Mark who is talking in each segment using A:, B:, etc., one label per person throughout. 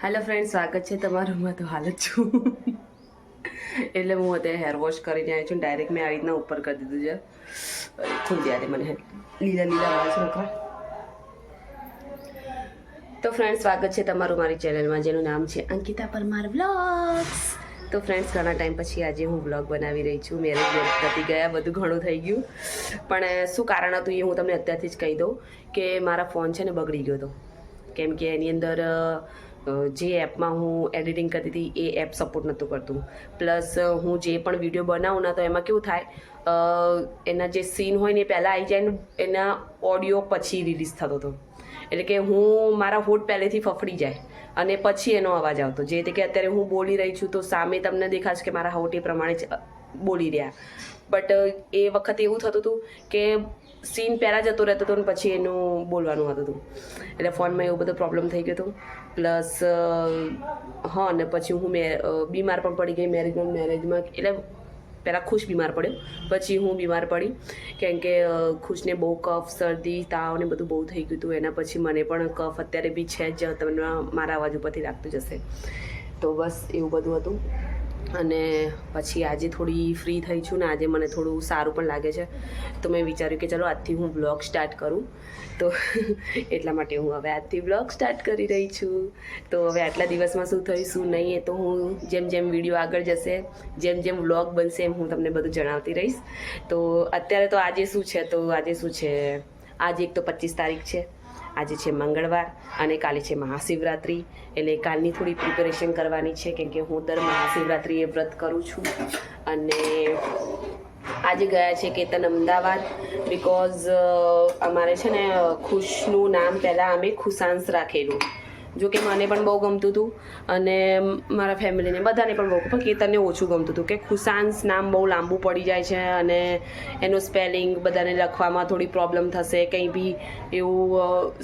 A: Hello friend, સ્વાગત છે તમારું. હું તો હાલ જ છું એટલે હું અત્યારે હેર વોશ કરીને આવી છું. ડાયરેક્ટ મેં આવી રીતના ઉપર કરી દીધું છે. ખુલ્લી યાદ મને લીલા લીલા વાળા છે નકરા. તો ફ્રેન્ડ, સ્વાગત છે તમારું મારી ચેનલમાં, જેનું નામ છે અંકિતા પરમાર વ્લોગ્સ. તો ફ્રેન્ડ્સ, ઘણા ટાઈમ પછી આજે હું વ્લોગ બનાવી રહી છું. મેરેજ પતી ગયા, બધું ઘણું થઈ ગયું, પણ શું કારણ હતું એ હું તમને અત્યારથી જ કહી દઉં કે મારા ફોન છે ને બગડી ગયો હતો. કેમ કે એની અંદર જે એપમાં હું એડિટિંગ કરતી હતી એ એપ સપોર્ટ નહોતું કરતું. પ્લસ હું જે પણ વિડીયો બનાવું ને તો એમાં કેવું થાય, એના જે સીન હોય ને એ પહેલાં આવી જાય ને એના ઓડિયો પછી રિલીઝ થતો હતો. એટલે કે હું મારા હોઠ પહેલેથી ફફડી જાય અને પછી એનો અવાજ આવતો. જે રીતે કે અત્યારે હું બોલી રહી છું તો સામે તમને દેખાશે કે મારા હોઠ એ પ્રમાણે જ બોલી રહ્યા. બટ એ વખતે એવું થતું હતું કે સીન પહેલાં જતો રહેતો હતો ને પછી એનું બોલવાનું હતું હતું. એટલે ફોનમાં એવો બધો પ્રોબ્લેમ થઈ ગયો હતો. પ્લસ હા, ને પછી હું બીમાર પણ પડી ગઈ મેરેજમાં. એટલે પહેલાં ખુશ બીમાર પડ્યો, પછી હું બીમાર પડી. કેમ કે ખુશને બહુ કફ, શરદી, તાવ ને બધું બહુ થઈ ગયું હતું. એના પછી મને પણ કફ અત્યારે બી છે જ, તમને મારા અવાજ ઉપરથી લાગતું જશે. તો બસ એવું બધું હતું. અને પછી આજે થોડી ફ્રી થઈ છું ને આજે મને થોડું સારું પણ લાગે છે. તો મેં વિચાર્યું કે ચલો આજથી હું બ્લોગ સ્ટાર્ટ કરું. તો એટલા માટે હું હવે આજથી બ્લોગ સ્ટાર્ટ કરી રહી છું. તો હવે આટલા દિવસમાં શું થયું શું નહીં એ તો હું જેમ જેમ વિડીયો આગળ જશે, જેમ જેમ વ્લોગ બનશે એમ હું તમને બધું જણાવતી રહીશ. તો અત્યારે તો આજે શું છે, આજે એક તો 25 તારીખ છે. આજે છે મંગળવાર અને કાલે છે મહાશિવરાત્રિ. એટલે કાલની થોડી પ્રિપેરેશન કરવાની છે, કેમ કે હું દર મહાશિવરાત્રિએ વ્રત કરું છું. અને આજે ગયા છે કેતન અમદાવાદ, બિકોઝ અમારે છે ને ખુશનું નામ પહેલાં અમે ખુશાંશ રાખેલું. જો કે મને પણ બહુ ગમતું હતું અને મારા ફેમિલીને બધાને પણ બહુ, પણ કેતનને ઓછું ગમતું હતું કે ખુશાંશ નામ બહુ લાંબુ પડી જાય છે અને એનું સ્પેલિંગ બધાને લખવામાં થોડી પ્રોબ્લેમ થશે. કંઈ બી એવું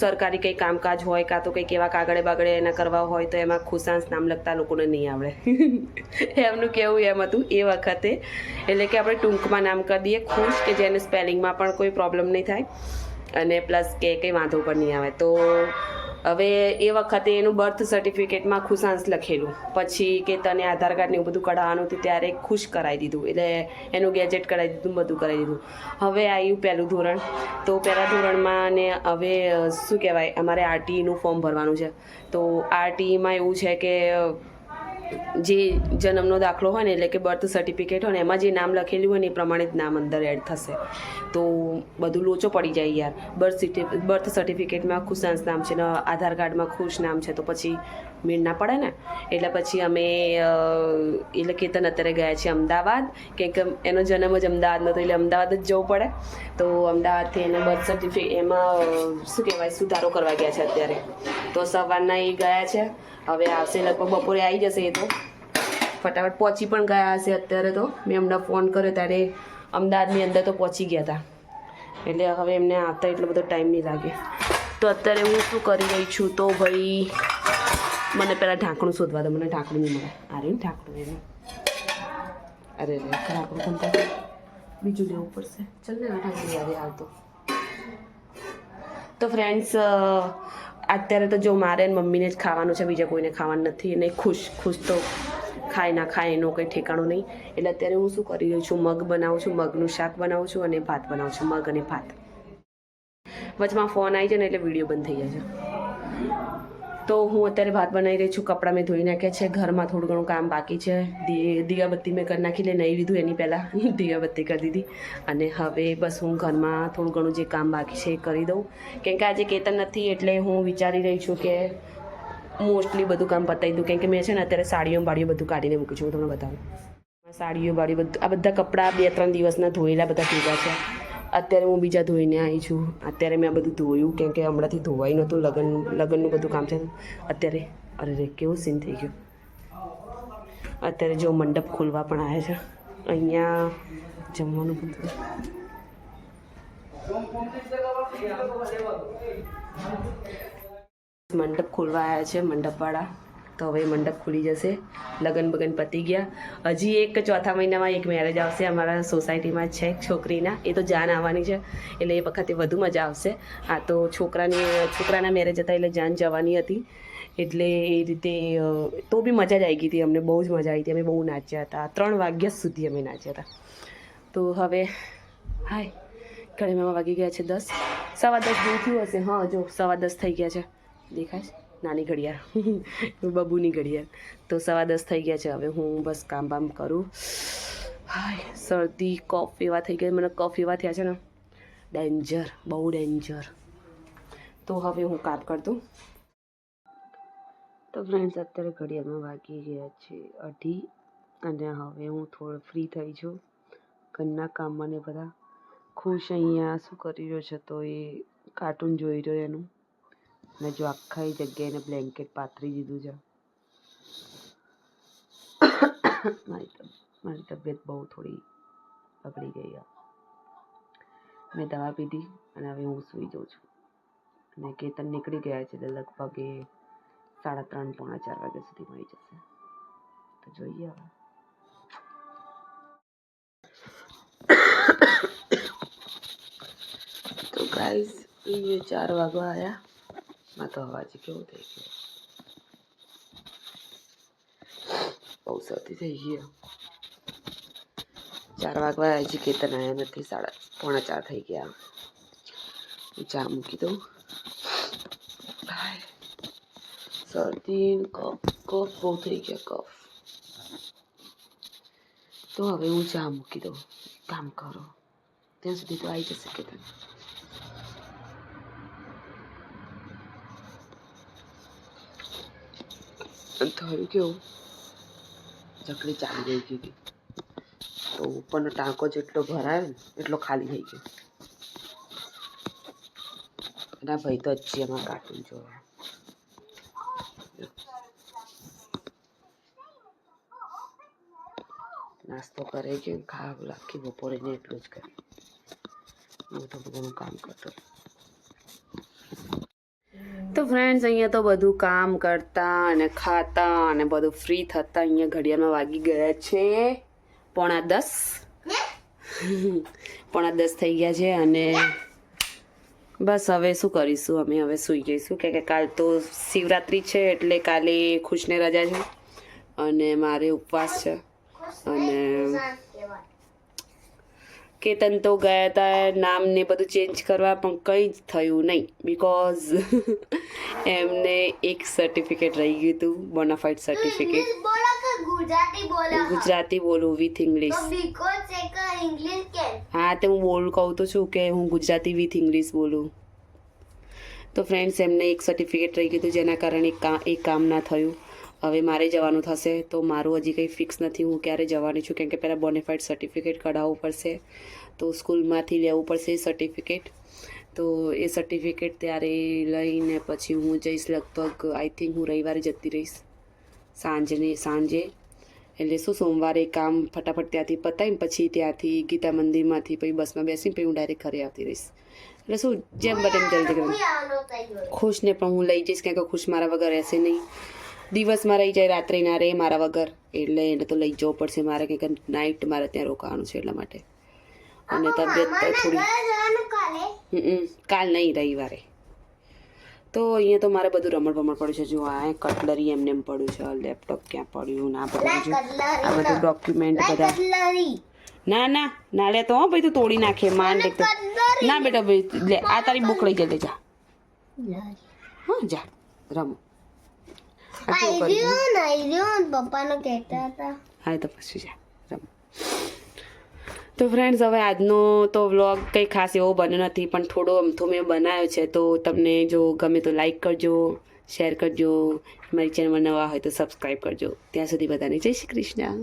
A: સરકારી કંઈ કામકાજ હોય કાં તો કંઈક એવા કાગળે બાગળે એના કરવા હોય તો એમાં ખુશાંશ નામ લખતા લોકોને નહીં આવડે. એમનું કહેવું એમ હતું એ વખતે. એટલે કે આપણે ટૂંકમાં નામ કરી દઈએ ખુશ, કે જેને સ્પેલિંગમાં પણ કોઈ પ્રોબ્લેમ નહીં થાય અને પ્લસ કે કંઈ વાંધો પણ નહીં આવે. તો હવે એ વખતે એનું બર્થ સર્ટિફિકેટમાં ખુશાંશ લખેલું, પછી કે તને આધાર કાર્ડ ને એવું બધું કઢાવવાનું હતું ત્યારે ખુશ કરાવી દીધું. એટલે એનું ગેજેટ કરાવી દીધું, બધું કરાવી દીધું. હવે આવ્યું પહેલું ધોરણ. તો પહેલાં ધોરણમાં ને હવે શું કહેવાય, અમારે આરટીઈનું ફોર્મ ભરવાનું છે. તો આરટીઈમાં એવું છે કે જે જન્મનો દાખલો હોય ને, એટલે કે બર્થ સર્ટિફિકેટ હોય ને, એમાં જે નામ લખેલું હોય ને એ પ્રમાણે જ નામ અંદર એડ થશે. તો બધું લોચો પડી જાય યાર. બર્થ સર્ટિફિકેટમાં ખુશાંશ નામ છે ને આધાર કાર્ડમાં ખુશ નામ છે, તો પછી મેળ ના પડે ને. એટલે પછી અમે એટલે કેતન અત્યારે ગયા છે અમદાવાદ, કેમ કે એનો જન્મ જ અમદાવાદનો હતો એટલે અમદાવાદ જ જવું પડે. તો અમદાવાદથી એને બર્થ સર્ટિફિકેટ એમાં શું કહેવાય સુધારો કરવા ગયા છે અત્યારે. તો સવારના એ ગયા છે, હવે આવશે લગભગ બપોરે આવી જશે. એ તો ફટાફટ પહોંચી પણ ગયા હશે. અત્યારે તો મેં હમણાં ફોન કર્યો ત્યારે અમદાવાદની અંદર તો પહોંચી ગયા હતા. એટલે હવે એમને આવતા એટલો બધો ટાઈમ નહીં લાગે. તો અત્યારે હું શું કરી રહી છું, તો ભાઈ મને પહેલાં ઢાંકણું શોધવા દો. મને ઢાંકણું નહીં મળે. આ રહ્યું ઢાંકણું એનું. અરે ઢાંકણું પણ બીજું લેવું પડશે. ચાલ ને ઢાંકણું યાદ આવતો. તો ફ્રેન્ડ્સ, અત્યારે તો જો મારે મમ્મીને જ ખાવાનું છે, બીજા કોઈને ખાવાનું નથી. અને ખુશ તો ખાય ના ખાય એનું કંઈ ઠેકાણું નહીં. એટલે અત્યારે હું શું કરી રહી છું, મગ બનાવું છું, મગનું શાક બનાવું છું અને ભાત બનાવું છું, મગ અને ભાત. વચમાં ફોન આવી જાય ને એટલે વિડીયો બંધ થઈ જાય છે. તો હું અત્યારે ભાત બનાવી રહી છું. કપડાં મેં ધોઈ નાખ્યા છે. ઘરમાં થોડું ઘણું કામ બાકી છે. દીવાબત્તી મેં કરી નાખી, નહીં લીધું એની પહેલાં દીવાબત્તી કરી દીધી. અને હવે બસ હું ઘરમાં થોડું ઘણું જે કામ બાકી છે એ કરી દઉં. કેમ કે આજે કેતન નથી એટલે હું વિચારી રહી છું કે મોસ્ટલી બધું કામ પતાવી દઉં. કેમ કે મેં છે ને અત્યારે સાડીઓ બાડીઓ બધું કાઢીને મૂક્યું છું. હું તમને બતાવું. સાડીઓ બાડી બધું, આ બધા કપડાં 2-3 દિવસના ધોયેલા બધા ભેગા છે. અત્યારે હું બીજા ધોઈને આવી છું. અત્યારે મેં આ બધું ધોયું કેમ કે હમણાંથી ધોવાઈ નહોતું. લગ્નનું બધું કામ છે. અત્યારે અરે રે કેવું સીન થઈ ગયું. અત્યારે જો મંડપ ખોલવા પણ આવ્યા છે. અહીંયા જમવાનું બધું મંડપ ખોલવા આવ્યા છે મંડપવાળા. તો હવે મંડપ ખુલી જશે. લગ્ન બગન પતી ગયા. હજી એક ચોથા મહિનામાં એક મેરેજ આવશે. અમારા સોસાયટીમાં છે છોકરીના, એ તો જાન આવવાની છે એટલે એ વખતે વધુ મજા આવશે. આ તો છોકરાના મેરેજ હતા એટલે જાન જવાની હતી એટલે એ રીતે તો બી મજા જ આવી ગઈ હતી. અમને બહુ જ મજા આવી હતી. અમે બહુ નાચ્યા હતા. 3 વાગ્યા સુધી અમે નાચ્યા હતા. તો હવે હાય ઘડીમાં વાગી ગયા છે 10, 10:15 જેવું થયું હશે. હા જો 10:15 થઈ ગયા છે. દેખાય છે નાની ઘડિયાળ બબુની ઘડિયાળ. તો 10:15 થઈ ગયા છે. હવે હું બસ કામ બામ કરું. હાય શરદી કફ એવા થઈ ગયા. મને કફ એવા થયા છે ને ડેન્જર, બહુ ડેન્જર. તો હવે હું કામ કરી દઉં. તો ફ્રેન્ડ્સ અત્યારે ઘડિયાળમાં વાગી ગયા છે 2:30 અને હવે હું થોડો ફ્રી થઈ છું. ઘરના કામમાં ને બધા. ખુશ અહીંયા શું કરી રહ્યો છે તો એ કાર્ટૂન જોઈ રહ્યો એનું. અને જો આખા જગ્યાએ એને બ્લેન્કેટ પાથરી દીધું છે. મારી તબિયત બહુ થોડી બગડી ગઈ. મેં દવા પીધી અને હવે હું સૂઈ જાઉં છું. અને કેતન નીકળી ગયા છે એટલે લગભગ એ 3:30 પોણા 4 વાગ્યા સુધી મળી જશે. તો જોઈએ હવે. તો ગાઈઝ એ 4 વાગવા આવ્યા. માં તો અવાજ કેવું થઈ ગયો. બહુ શરદી થઈ ગઈ. 4 વાગવા હજી કેતન આવ્યા નથી. પોણા 4 થઈ ગયા. હું ચા મૂકી દઉં. શરદી કફ બહુ થઈ ગયા કફ. તો હવે હું ચા મૂકી દઉં. કામ કરો ત્યાં સુધી તો આવી જશે કેતન. થયું કેવું જકડી ચાલી રહી ગઈ હતી તો ઉપરનો ટાંકો જેટલો ભરાયો ને એટલો ખાલી થઈ ગયો. એના ભાઈ તો હજી એમાં કાર્ટૂન જોવા. નાસ્તો કરે કે ખાવા રાખી બપોરે ને એટલું જ કરે. હું તો બધું કામ કરતો. તો ફ્રેન્ડ્સ અહીંયા તો બધું કામ કરતા અને ખાતા અને બધું ફ્રી થતા અહીંયા ઘડિયાળમાં વાગી ગયા છે 9:30 થઈ ગયા છે. અને બસ હવે શું કરીશું, અમે હવે સૂઈ જઈશું કે કાલ તો શિવરાત્રિ છે એટલે કાલે ખુશને રજા છે અને મારે ઉપવાસ છે. અને કેતન તો ગયા હતા નામ ને બધું ચેન્જ કરવા પણ કંઈ જ થયું નહીં બીકોઝ એમને એક સર્ટિફિકેટ રહી ગયું હતું, બોનાફાઇડ સર્ટિફિકેટ. ગુજરાતી બોલું વિથ ઇંગ્લિશ. હા તે હું કહું તો છું કે હું ગુજરાતી વિથ ઇંગ્લિશ બોલું. તો ફ્રેન્ડ્સ એમને એક સર્ટિફિકેટ રહી ગયું હતું જેના કારણે એક કામ ના થયું. હવે મારે જવાનું થશે તો મારું હજી કંઈ ફિક્સ નથી હું ક્યારે જવાની છું. કેમ કે પહેલાં બોનાફાઇડ સર્ટિફિકેટ કઢાવવું પડશે તો સ્કૂલમાંથી લેવું પડશે સર્ટિફિકેટ. તો એ સર્ટિફિકેટ ત્યારે લઈને પછી હું જઈશ. લગભગ આઈ થિંક હું રવિવારે જતી રહીશ સાંજે. એટલે શું સોમવારે કામ ફટાફટ ત્યાંથી પતાવીને પછી ત્યાંથી ગીતા મંદિરમાંથી પછી બસમાં બેસીને પછી હું ડાયરેક્ટ ઘરે આવતી રહીશ. એટલે શું જેમ બને જલ્દી કરી. ખુશને પણ હું લઈ જઈશ કેમ કે ખુશ મારા વગર રહેશે નહીં. દિવસમાં રહી જાય રાત્રે ના રહે મારા વગર એટલે એને તો લઈ જવું પડશે મારે. કંઈક નાઇટ મારે ત્યાં રોકાવાનું છે એટલા માટે. અને તબિયત થોડી કાલ નહીં રવિવારે. તો અહીંયા તો મારે બધું રમણ ભમણ પડ્યું છે. જો આ કટલરી એમને એમ પડ્યું છે, લેપટોપ ક્યાં પડ્યું, ના પડ્યું છે, આ બધું ડોક્યુમેન્ટ બધા. ના ના ના લે તો ભાઈ તું તોડી નાખે માન દેખતો. ના બેટા ભાઈ લે આ તારી બુક લઈ જજે જા. હા જા રમો.
B: પપ્પાનો કહેતા હતા.
A: હા તો પછી જા રમો. તો ફ્રેન્ડ્સ હવે આજનો તો વ્લોગ કંઈ ખાસ એવો બન્યો નથી, પણ થોડો અમથો મેં બનાવ્યો છે. તો તમને જો ગમે તો લાઈક કરજો, શેર કરજો, મારી ચેનલમાં નવા હોય તો સબસ્ક્રાઈબ કરજો. ત્યાં સુધી બધાને જય શ્રી કૃષ્ણ.